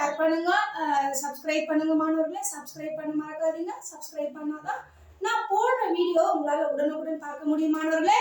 Share பண்ணுங்க, subscribe பண்ணுங்க மாணவர்களே. சப்ஸ்கிரைப் பண்ண மறக்காதீங்க. சப்ஸ்கிரைப் பண்ணாதான் நான் போடுற வீடியோ உங்களால் உடனுக்குடன் பார்க்க முடியும் மாணவர்களே.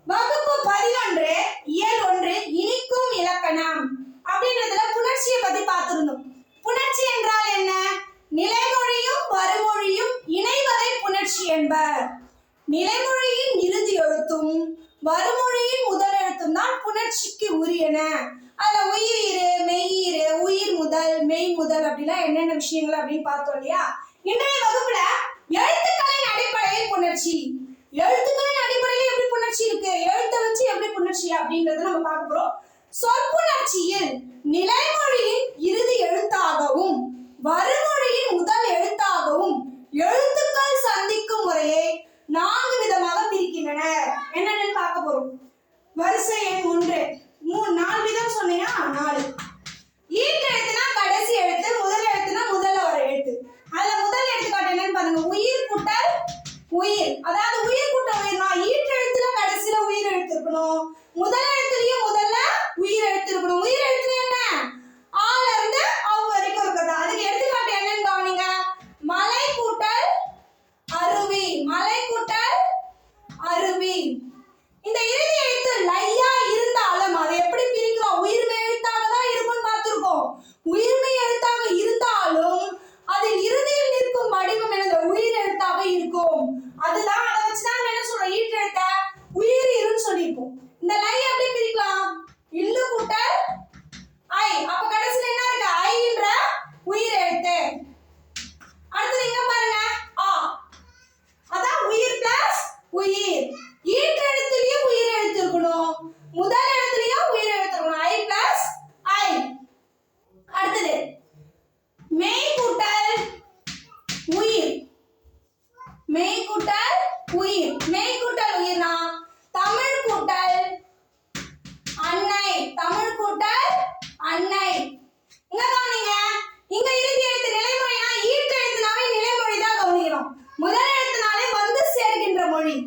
வகுப்பு 11 இயல் 1 இனிக்கும் இலக்கணம் அப்படின்றதுல புணர்ச்சியை பத்தி பார்த்திருந்தோம். புணர்ச்சி என்றால் என்ன? நிலைமொழியும் வருமொழியும் இணைவதை புணர்ச்சி என்பர். நிலைமொழியின் இறுதி எழுத்தும் வருமொழியின் முதல் எழுத்தும் தான் புணர்ச்சிக்கு உரியன. அதுல உயிரீறு, மெய்யீறு, உயிர் முதல், மெய் முதல் அப்படிலாம் என்னென்ன விஷயங்கள் அப்படின்னு பார்த்தோம் இல்லையா? இன்றைய வகுப்புல எழுத்துக்களின் அடிப்படையில் புணர்ச்சி, எழுத்துக்களின் அடிப்படையில் எப்படி புணர்ச்சி இருக்கு, எழுத்தை வச்சு எப்படி புணர்ச்சி அப்படின்றத நம்ம பார்க்க போறோம். சொற்புணர்ச்சியில் நிலைமொழியின் இறுதி எழுத்தாகவும் வருமொழியின் முதல் எழுத்தாகவும் எழுத்துக்கள் சந்திக்கும் முறையை 4 விதமாக பிரிக்கின்றனர். என்னன்னு பார்க்க போறோம். வரிசை எண் 1 4 விதம் சொன்னீங்கன்னா 4. ஈற்றெழுத்துனா கடைசி எழுத்து, முதல் எழுத்துனா முதல்ல வர எழுத்து. அதுல முதல் எடுத்துக்காட்டு என்னன்னு பாருங்க. உயிர் கூட்டல் உயிர், அதாவது உயிர் கூட்டல் உயிர்னா ஈற்றெழுத்துல கடைசியில உயிர் எழுத்து இருக்கணும், முதல் எழுத்துலயும் முதல்ல உயிர் எழுத்து இருக்கணும். உயிர் எழுத்து என்ன? ஆல இருந்து அவ் வரைக்கும் இருக்குது. அதுக்கு எடுத்துக்காட்டு என்னன்னு கவனிங்க. மலை கூட்டல் அருவி, மலை கூட்டல் அருவி. இந்த இறுதி எழுத்து லையா இருந்தாலும் அதை எப்படி பிரிக்கிறோம்? உயிர்மெய் எழுத்தாக தான் இருக்கும்னு பார்த்திருக்கோம். உயிர்மெய் எழுத்தாக இருந்தாலும் அதில் இறுதியில் நிற்கும் வடிவம் என்னது? உயிர் எழுத்தாக இருக்கும். அதுதான், அதை வச்சுதான் என்ன சொல்றோம்? ஈற்றெழுத்த உயிரீறுன்னு சொல்லியிருப்போம். இந்த லை எப்படி பிரிக்கலாம்? இல்லு கூட்டல் ஐ, அப்ப கடைசியில் என்ன இருக்கு? ஐன்ற உயிர் எழுத்து. அடுத்து இங்க பாருங்க, ஆ, அதான் உயிர் பிளஸ் உயிர். ஈற்றெழுத்துலயும் உயிர் எழுத்து இருக்கணும், முதல் எழுத்துலயும் உயிர் எழுத்து இருக்கணும். ஐ பிளஸ் ஐ. அடுத்தது மெய் கூட்டல் உயிர், மெய் கூட்டல் உயிர். மெய் கூட்டல் உயிர்னா தமிழ் கூட்டல் அன்னை, தமிழ் கூட்டல் அன்னை. இங்க கவனிங்க, இங்க இறுதி எழுத்து நிலைமொழினா ஈற்றெழுத்துனாவே நிலைமொழி தான் கவனிக்கிறோம். முதல் எழுத்துனாலே வந்து சேர்கின்ற மொழி,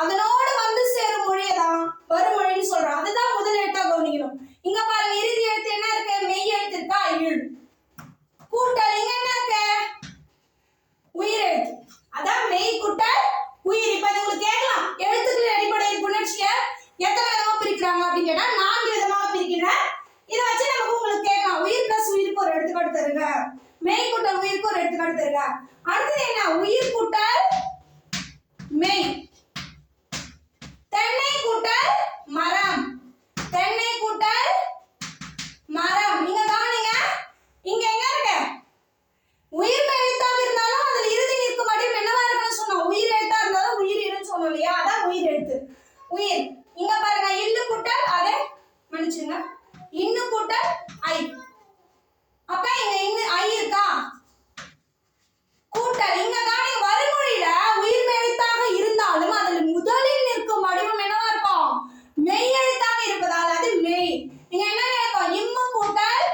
அதனோடு வந்து சேரும் மொழியை தான் வருமொழின்னு சொல்றோம். அதுதான் முதல் எழுத்தா கவனிக்கணும். இங்க பாருங்க, இறுதி எழுத்து என்ன இருக்கு? மெய் எழுத்து இருக்கா? இழ் கூட்டல் இங்க என்ன இருக்கு? உயிர் எழுத்து, அதான் மெய் கூட்டல் உயிர். இப்ப உங்களுக்கு கேட்கலாம், எழுத்துக்களின் அடிப்படையில் புணர்ச்சியை எத்தனை விதமா பிரிக்கிறாங்க அப்படின்னு கேட்டா 4 விதமாக பிரிக்கிறேன். இதை வச்சு நமக்கு உங்களுக்கு கேட்கலாம், உயிர் பிளஸ் உயிருக்கு ஒரு எடுத்துக்காட்டு தருங்க, மெய் கூட்டல் உயிருக்கு ஒரு எடுத்துக்காட்டு தருங்க. அடுத்தது என்ன? உயிர் கூட்டல் மெய். தென்னை கூட்டல் மரம், தென்னை கூட்டல் மரம். இங்க கவனிங்க, இங்க எங்க இருக்கு? உயிர் எழுத்தாக இருந்தாலும் அதில் இறுதி நிற்கும் வடிவம் என்னவா இருக்குன்னு சொன்னோம். உயிர் எழுத்தா இருந்தாலும் உயிர் இருன்னு சொன்னோம் இல்லையா? அதான் உயிர் எழுத்து உயிர். இங்க பாருங்க, இல்லு கூட்டல் அதே மன்னிச்சுங்க, இன்னு கூட்டல் ஐ. அப்ப இங்க இன்னு ஐ இருக்கா? கூட்டல் இங்க கவனிங்க, வருமொழியில உயிர் எழுத்தாக இருந்தாலும் அதில் முதலில் நிற்கும் வடிவம் என்னவா இருக்கும்? மெய் எழுத்தாக இருப்பதால் அது மெய். இங்க என்ன இருக்கும்? இம்மு கூட்டல்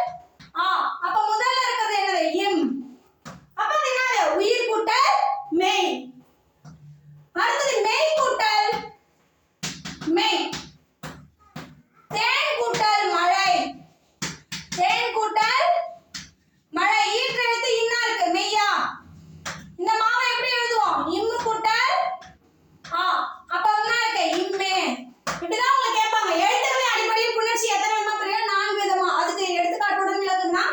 ஆ. அப்ப முதல்ல இருக்கிறது என்னது? இம். அப்ப அது என்னது? உயிர் கூட்டல் மெய். அடுத்தது மெய் கூட்டல் மெய். தேன் கூட்டல் மழை, தேன் கூட்டல் மழை. ஈற்றெழுத்து இன்னா இருக்கு, மெய்யா? இந்த மாவை எப்படி எழுதுவோம்? இம்மு கூட்டல் ஆ. அப்ப என்ன இருக்கு? இம்மே. இப்படிதான் உங்களுக்கு கேட்பாங்க. எழுத்துக்களின் அடிப்படையில் புணர்ச்சி எத்தனை விதமா பிரிக்கலாம்? 4 விதமா. அதுக்கு எடுத்துக்காட்டுடன் விளக்குனா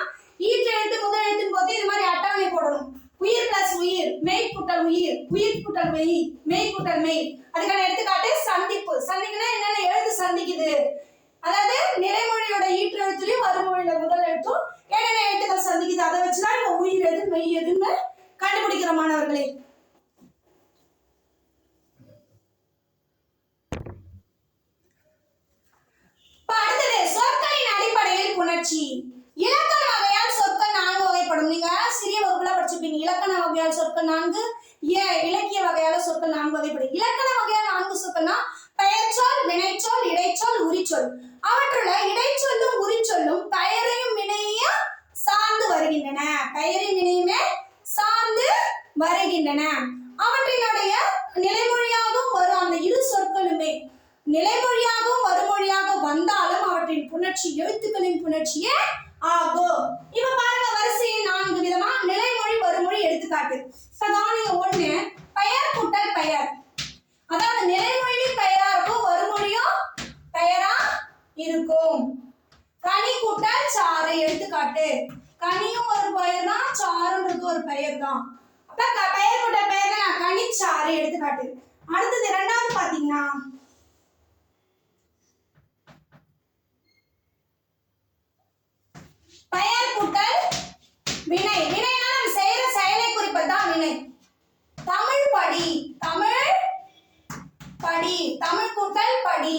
ஈற்றெழுத்து முதல் எழுத்துன்னு போது இது மாதிரி அட்டவணை போடணும். உயிர் பிளஸ் உயிர், மெய் கூட்டல் உயிர், உயிர் கூட்டல் மெய், மெய் கூட்டல் மெய். அதுக்கான எடுத்துக்காட்டு சந்திப்பு. சந்திக்குன்னா என்னென்ன எழுத்து சந்திக்குது, அதாவது நிலைமொழியோட ஈற்றெழுத்துலயும் வருமொழியோட முதல் எழுத்தும் என்னென்ன எழுத்துக்கள் சந்திக்குது, அதை வச்சுதான் நம்ம உயிர் எது மெய் எதுன்னு கண்டுபிடிக்கிற மாணவர்களே. அடுத்தது சொற்களின் அடிப்படையில் புணர்ச்சி. இலக்கண வகையால் சொற்கள் 4 வகைப்படும். நீங்க சிறிய வகுப்புல படிச்சிருப்பீங்க. இலக்கண வகையால் சொற்கள் 4, இலக்கிய வகையால சொற்கள் 4 வகைப்படும். இலக்கண வகையால் 4 சொற்கள்னா பெயர்ச்சொல், வினைச்சொல், இடைச்சொல், உரிச்சொல். அவற்றுள்ள இடைச்சொல்லும் உரிச்சொல்லும் பெயரையும் வினையையும் சார்ந்து வருகின்றன. பெயரையும் வினையுமே சார்ந்து வருகின்றன. அவற்றினுடைய நிலைமொழியாகவும் வரும் அந்த இரு சொற்களுமே நிலைமொழியாகவும் வருமொழியாக வந்தாலும் அவற்றின் புணர்ச்சி எழுத்துக்களின் புணர்ச்சியே ஆகோ. இப்ப பாருங்க வரிசையில் 4 விதமா நிலைமொழி வருமொழி எடுத்துக்காட்டு. கவனிங்க 1 பெயர் கூட்டல் பெயர். அதாவது நிலைமொழி பெயரா இருக்கும், வருமொழியும் பெயரா இருக்கும். கனி கூட்டல் சாறு எடுத்துக்காட்டு. கனியும் ஒரு பெயர் தான், சாறுன்றது ஒரு பெயர் தான். அப்ப பெயர் கூட்டல் பெயர் தான் கனிச்சாறு எடுத்துக்காட்டு. அடுத்தது இரண்டாவது பாத்தீங்கன்னா பெயர் கூட்டல் வினை. வினைனா நம்ம செய்யற செயலை குறிப்பதுதான் வினை. தமிழ் படி. தமிழ் படி. தமிழ் கூட்டல் படி.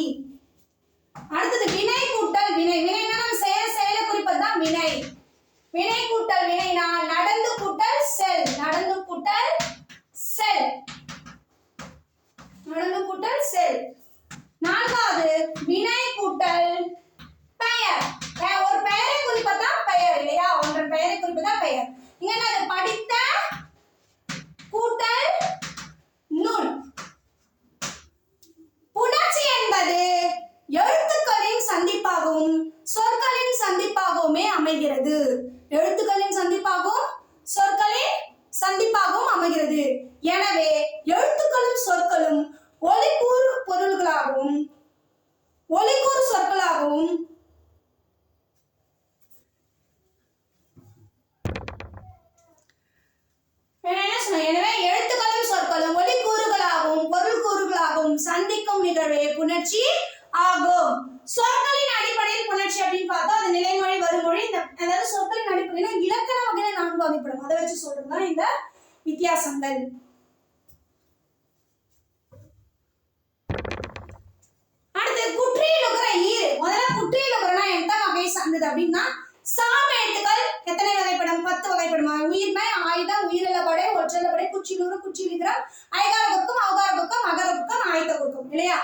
அடுத்தது வினை கூட்டல் வினை. வினைனா நம்ம செய்யற செயலை குறிப்பதுதான் வினை. வினை கூட்டல் வினைனா நடந்து கூட்டல் செல். நடந்து கூட்டல் செல். நடந்து கூட்டல் செல். நான்காவது வினை கூட்டல் பெயர். ஒரு பெயரை குறிப்பதுதான் பெயர் இல்லையா? ஒன்றன் பெயரை குறிப்பதுதான் பெயர். இங்க என்ன படித்த கூட்டல் நூல். புணர்ச்சி என்பது எழுத்துக்களின் சந்திப்பாகவும் சொற்களின் சந்திப்பாகவுமே அமைகிறது. எழுத்துக்களின் சந்திப்பாகவும் சொற்களின் சந்திப்பாகவும் அமைகிறது. எனவே எழுத்துக்களும் சொற்களும் ஒலிக்கூறு பொருள்களாகவும் ஒலிக்கூறு சொற்களாகவும் எனவே எழுத்துக்களும் சொற்களும் ஒலிக்கூறுகளாகவும் பொருள் கூறுகளாகவும் சந்திக்கும் நிகழ்வே புணர்ச்சி ஆகும். சொற்களின் அடிப்படையில் புணர்ச்சி அப்படின்னு பார்த்தா அது நிலைமொழி வருமொழி. அதாவது சொற்களின் அடிப்படையில் இலக்கண வகையில 4 வகைப்படும். அதை வச்சு சொல்றதுதான் இந்த வித்தியாசங்கள். அடுத்து குற்றியலுகர ஈறு. முதல்ல குற்றியலுகரனா எந்த வகையை சார்ந்தது அப்படின்னா சார்பு எழுத்துக்கள் எத்தனை வகைப்படும்? 10 வகைப்படுமா? உயிர்மை, ஆயுதம், உயிரிழப்படை, ஒற்றலப்படை, குற்றியலுகர, குற்றியலுகரம், ஐகார குறுக்கம், அவகார குறுக்கம், மகர குறுக்கம், ஆயுத குறுக்கம் இல்லையா?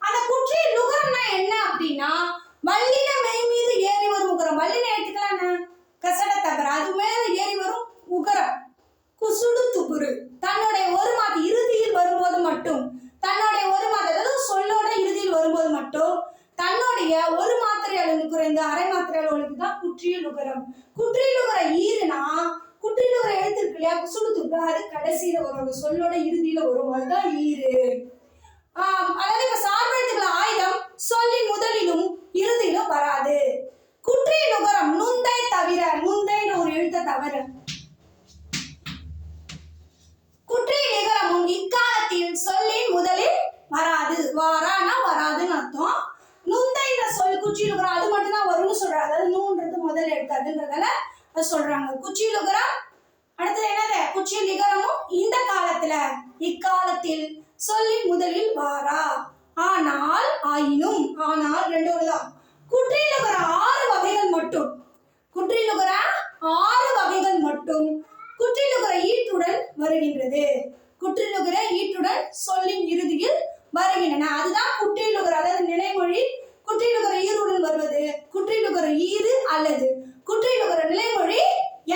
அந்த குற்றியலுகரம்னா என்ன அப்படின்னா வல்லின மெய் மீது ஏறி வரும் உகரம். வல்லின எழுத்துக்கள் என்ன? கசட தகர. அது மேல ஏறி வரும் உகரம். குசுடு துகுரு. தன்னுடைய ஒரு மாத்து இறுதியில் வரும்போது மட்டும், தன்னுடைய ஒரு மாத்திரை அதாவது சொல்லோட இறுதியில் வரும்போது மட்டும் தன்னுடைய ஒரு மாத்திரை அளவு குறைந்த அரை மாத்திரை அளவுக்கு தான் குற்றியலுகரம். குற்றியலுகர ஈறுனா குற்றியலுகர எழுத்து இருக்கு இல்லையா? குசுடு துகுரு அது கடைசியில வரும், சொல்லோட இறுதியில வரும், அதுதான் ஈறு. அதாவது இப்ப சார்பு எழுத்துக்கள் ஆயுதம் சொல்லின் முதலிலும் இறுதியிலும் வராது. குற்றியலுகரம் நுந்தை தவிர, நுந்தைன்னு ஒரு எழுத்தை தவிர. குற்றியலுகரமும் இக்காலத்தில் சொல்லின் முதலில் வராது. வாரானா வராதுன்னு அர்த்தம். நுந்தைன்ற சொல் குற்றியலுகரம் அது மட்டும் தான் வரும்னு சொல்றாங்க. அதாவது நூன்றது முதல் எழுத்தாதுன்றதால அது சொல்றாங்க. குற்றியலுகரம். அடுத்தது என்னது? குற்றியலுகரமும் இந்த காலத்துல இக்காலத்தில் சொல்லின் முதலில் வாரா. ஆனால் ஆயினும், ஆனால் 2 தான். குற்றியலுகர 6 வகைகள் மட்டும். குற்றியலுகர 6 வகைகள் மட்டும் குற்றியலுகர ஈற்றுடன் வருகின்றது. குற்றியலுகர ஈற்றுடன் சொல்லின் இறுதியில் வருகின்றன. அதுதான் குற்றியலுகர. அதாவது நிலைமொழி குற்றியலுகர ஈருடன் வருவது குற்றியலுகர ஈறு அல்லது குற்றியலுகர நிலைமொழி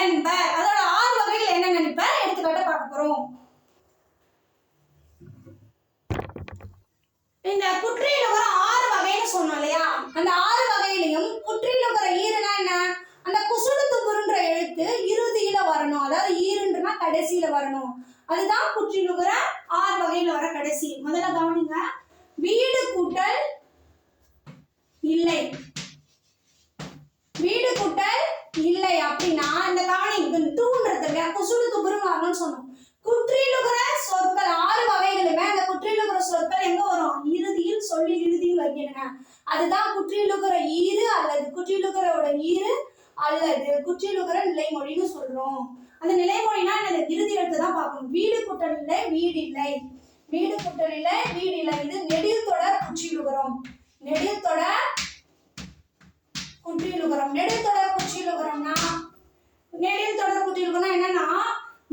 என்பர். அதோட 6 வகைகள் என்ன நினைப்ப எடுத்துக்காட்ட பார்க்க போறோம். இந்த குற்றியலுகர 6 வகைன்னு சொன்னோம் இல்லையா? அந்த 6 வகையிலையும் குற்றியலுகர ஈறுனா என்ன? அந்த குசுடு துகுருன்ற எழுத்து இறுதியில வரணும். அதாவது ஈறுன்றனா கடைசியில வரணும். அதுதான் குற்றியலுகர 6 வகையில வர கடைசி. முதல்ல கவனிங்க. வீடு கூட்டல் இல்லை. வீடு கூட்டல் இல்லை அப்படின்னா இந்த கவனிங்க தூண்றது குசுடு துகுரும் வரணும்னு சொன்னோம். குற்றியலுகர சொற்கள் 6 வகைகளுமே அந்த குற்றியலுகர சொற்கள் எங்க வரும்? இறுதியில் சொல்லி இறுதியில் வருகின்றன. அதுதான் குற்றியலுகர ஈறு அல்லது குற்றியலுகரோட ஈறு அல்லது குற்றியலுகர நிலைமொழின்னு சொல்றோம். அந்த நிலைமொழினா என்னது? இறுதி எழுத்து தான் பார்க்கணும். வீடு கூட்டல் இல்லை, வீடு இல்லை. வீடு கூட்டல் இல்லை, வீடு இல்லை. இது நெடில் தொடர் குற்றியலுகரம். நெடில் தொடர் குற்றியலுகரம். நெடில் தொடர் குற்றியலுகரம்னா நெடில் தொடர் குற்றியலுகரம்னா என்னன்னா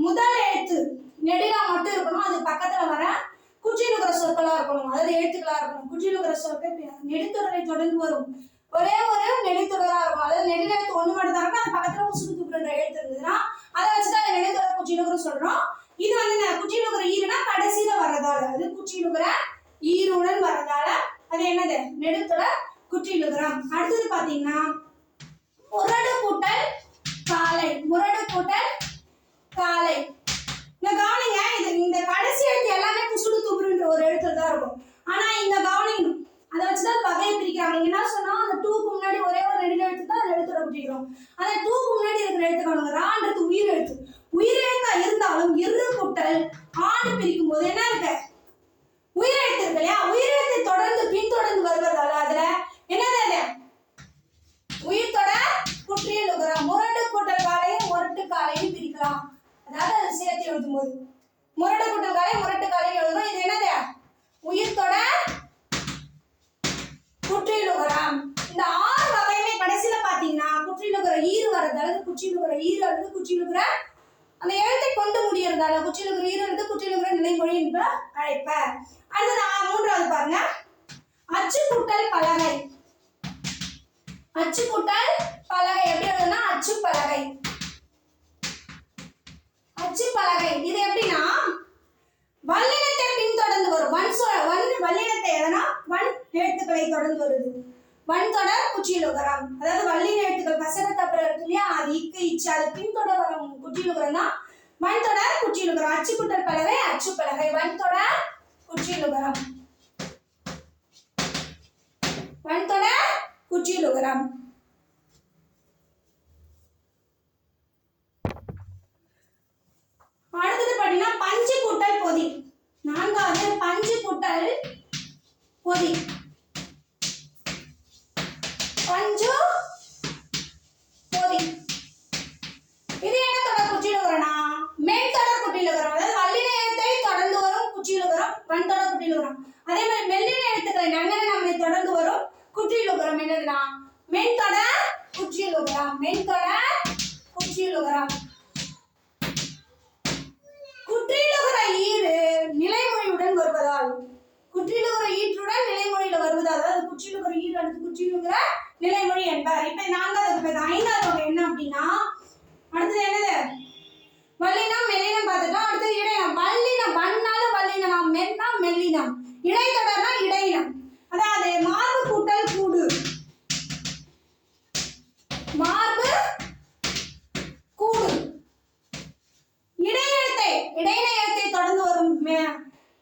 முதல் எழுத்து நெடிலா மட்டும் இருக்கணும். அது பக்கத்துல வர குற்றியலுகர சொற்களா இருக்கணும். அதாவது எழுத்துக்களா இருக்கணும். குற்றியலுகர சொற்கள் நெடித்தொடரை தொடர்ந்து வரும். ஒரே ஒரு நெடித்தொடரா இருக்கும். அதாவது நெடில் எழுத்து 1 மட்டும் தான் இருக்கும். அது பக்கத்துல குசுடு துகுருன்ற எழுத்து இருந்ததுன்னா அதை வச்சுதான் அந்த நெடித்தொடர் குற்றியலுகரம் சொல்றோம். இது வந்து குற்றியலுகர ஈறுனா கடைசியில வர்றதால, அது குற்றியலுகர ஈருடன் வர்றதால அது என்னது? நெடித்தொடர் குற்றியலுகரம். அடுத்தது பாத்தீங்கன்னா முரடு கூட்டல் காலை, முரடு கூட்டல் காலை. இங்க கவனிங்க, இது இந்த கடைசி எழுத்து எல்லாமே குசுடு துபுருன்ற ஒரு எழுத்துல தான் இருக்கும். ஆனா இங்க கவனிங்க, அதை வச்சுதான் வகையை பிரிக்கிறாங்க. இங்க என்ன சொன்னா அந்த டூக்கு முன்னாடி ஒரே ஒரு ரெண்டு எழுத்து தான் அந்த எழுத்தோட பிடிக்கிறோம். அந்த டூக்கு முன்னாடி இருக்கிற எழுத்து கவனிங்க, ரான்றது உயிர் எழுத்து. உயிர் எழுத்தா இருந்தாலும் இரு கூட்டல் ஆண்டு பிரிக்கும் போது என்ன இருக்கு? உயிர் எழுத்து இருக்கு இல்லையா? உயிர் எழுத்தை தொடர்ந்து பின்தொடர்ந்து வருவதால அதுல என்னது? அது உயிர் தொடர் குற்றியல் உகரம். முரடு கூட்டல் காலையை முரட்டு காலைன்னு பிரிக்கலாம். அதாவது அதை சேர்த்து எழுதும் போது முரடு கூட்டல் காலை முரட்டு காலைன்னு எழுதுறோம். இது என்னது? உயிர் தொடர் குற்றியலுகரம். இந்த 6 வகையுமே கடைசியில பாத்தீங்கன்னா குற்றியலுகர ஈறு வரது அல்லது குற்றியலுகர ஈறு அல்லது குற்றியலுகர அந்த எழுத்தை கொண்டு முடியறதால குற்றியலுகர ஈறு அல்லது குற்றியலுகர நிலைமொழி என்று அழைப்பர். அடுத்தது 3வது பாருங்க, அச்சு கூட்டல் பலகை. அச்சு கூட்டல் பலகை எப்படி எழுதுனா அச்சு பலகை. அச்சு பலகை இது எப்படின்னா வல்லினத்தை பின்தொடர்ந்து வரும். வல்லினத்தை எதனா வன் எழுத்துக்களை தொடர்ந்து வருது. வன் தொடர் குற்றியலுகரம். அதாவது வல்லின எழுத்துக்கள் கசட தப்புற இருக்கு இல்லையா? அது இக்கு இச்சு அது பின்தொடர் வரும் குற்றியலுகரம் தான் வன் தொடர் குற்றியலுகரம். அச்சு கூட்டல் பலகை அச்சு பலகை. வன் தொடர் குற்றியலுகரம். வன் தொடர் குற்றியலுகரம். அடுத்தது பாத்தீங்கன்னா பஞ்சு கூட்டல் பொதி. 4வது பஞ்சு கூட்டல் பொதி. பஞ்சு பொதி இது என்ன தொடர் குற்றியலுகரம்னா மென் தொடர் குற்றியலுகரம். அதாவது வல்லின எழுத்தை தொடர்ந்து வரும் குற்றியலுகரம் வன் தொடர் குற்றியலுகரம். அதே மாதிரி மெல்லின எழுத்துக்களை நங்கன நம்மை தொடர்ந்து வரும் குற்றியலுகரம் என்னதுன்னா மென் தொடர் குற்றியலுகரம். மென் தொடர் குற்றியலுகரம். குற்றியலுகர ஈறு நிலைமொழியுடன் வருவதால் குற்றியலுகர ஈற்றுடன் நிலைமொழியில வருவதால் அதாவது குற்றியலுகர ஈறு அல்லது குற்றியலுகர நிலைமொழி என்பார். இப்ப 4வது 5வது வகை என்ன அப்படின்னா அடுத்தது என்னது? வல்லினம் மெல்லினம் பார்த்துட்டோம். அடுத்தது இடையினம். வல்லினம் வன்னாலும் வல்லினம், மென்னா மெல்லினம், இடைத்தொடர்னா இடையினம். அதாவது மார்பு கூட்டல் கூடு. மார்பு கூடு. இடையின எழுத்தை தொடர்ந்து வரும்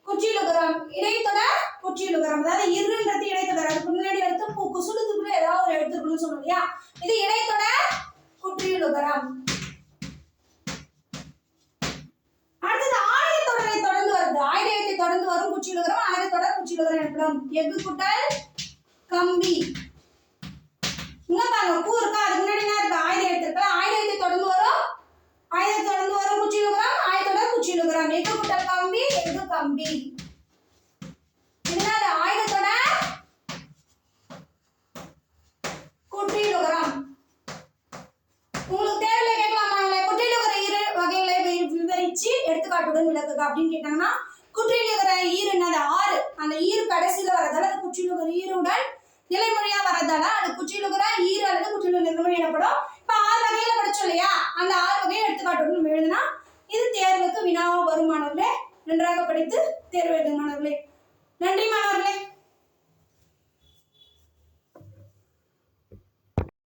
குற்றியலுகரம். இடைத்தொடர் குற்றியலுகரம். அதாவது இருன்றது இடைத்தொடர். அதுக்கு முன்னாடி எடுத்து குசுடு துப்புல ஏதாவது ஒரு எழுத்து இருக்குன்னு சொன்னோம் இல்லையா? இது இடைத்தொடர் குற்றியலுகரம். அடுத்தது ஆயுதத்தொடரை தொடர்ந்து வருது. ஆயுத எழுத்தை தொடர்ந்து வரும் குற்றியலுகரம் ஆயுதத்தொடர் குற்றியலுகரம் எனப்படும். எஃகு கூட்டல் கம்பி. இங்க பாருங்க பூ இருக்கா, அதுக்கு முன்னாடி என்ன இருக்கு? ஆயுத எழுத்து இருக்கு. ஆயுத எழுத்தை தொடர்ந்து வரும் ஆயுதத்தை தொடர்ந்து வரும் குற்றியலுகரம் ஆயுதத்தொடர் குற்றியலுகரம். எஃகு கூட்டல் கம்பி எஃகு கம்பி. இதனால ஆயுதத்தொடர் குற்றியலுகரம். உங்களுக்கு தேவையில்லை கேட்கலாமா? குற்றியலுகர ஈறு வகைகளை விவரிச்சு எடுத்துக்காட்டுடன் விளக்குக அப்படின்னு கேட்டாங்கன்னா குற்றியலுகர ஈறு என்னது? 6. அந்த ஈறு கடைசியில வரதால அது குற்றியலுகர ஈருடன் நிலைமொழியா வரதால அது குற்றியலுகர ஈறு அல்லது குற்றியலுகர நிலைமொழி எனப்படும். இப்ப 6 வகையில படிச்சோம் இல்லையா? அந்த 6 வகையை எடுத்துக்காட்டுடன் எழுதுனா இது தேர்வுக்கு வினாவா வரும் மாணவர்களே. நன்றாக படித்து தேர்வு எழுதும் மாணவர்களே. நன்றி மாணவர்களே.